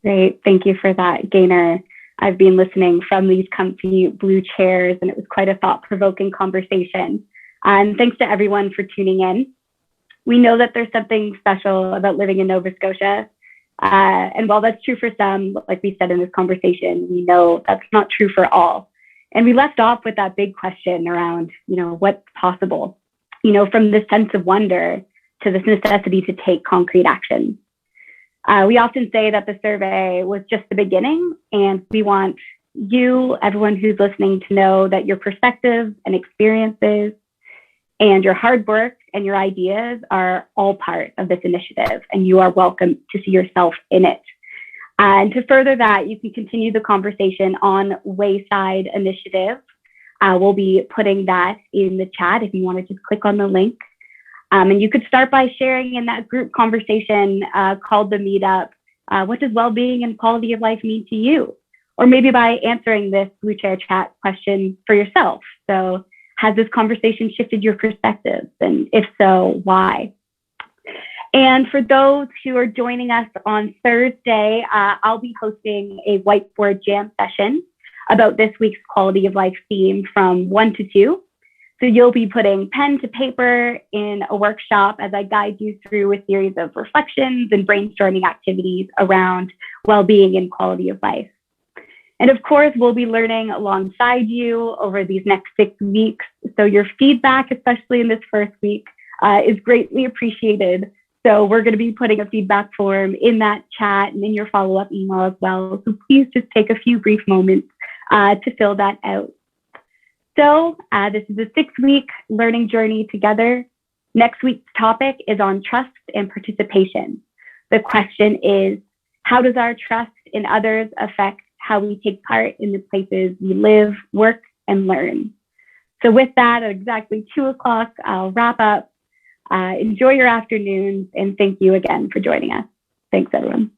Speaker 1: Great, thank you for that, Gaynor. I've been listening from these comfy blue chairs, and it was quite a thought-provoking conversation. And thanks to everyone for tuning in. We know that there's something special about living in Nova Scotia. And while that's true for some, like we said in this conversation, we know that's not true for all. And we left off with that big question around, what's possible, from this sense of wonder to this necessity to take concrete action. We often say that the survey was just the beginning, and we want you, everyone who's listening, to know that your perspectives and experiences and your hard work and your ideas are all part of this initiative, and you are welcome to see yourself in it. And to further that, you can continue the conversation on Wayside Initiative. We'll be putting that in the chat if you want to just click on the link. And you could start by sharing in that group conversation called the Meetup, what does well-being and quality of life mean to you? Or maybe by answering this Blue Chair Chat question for yourself. So, has this conversation shifted your perspectives? And if so, why? And for those who are joining us on Thursday, I'll be hosting a whiteboard jam session about this week's quality of life theme from 1 to 2. So you'll be putting pen to paper in a workshop as I guide you through a series of reflections and brainstorming activities around well-being and quality of life. And of course, we'll be learning alongside you over these next 6 weeks. So your feedback, especially in this first week, is greatly appreciated. So we're going to be putting a feedback form in that chat and in your follow-up email as well. So please just take a few brief moments to fill that out. So this is a 6-week learning journey together. Next week's topic is on trust and participation. The question is, how does our trust in others affect how we take part in the places we live, work, and learn? So with that, at exactly 2 o'clock, I'll wrap up. Enjoy your afternoons, and thank you again for joining us. Thanks, everyone.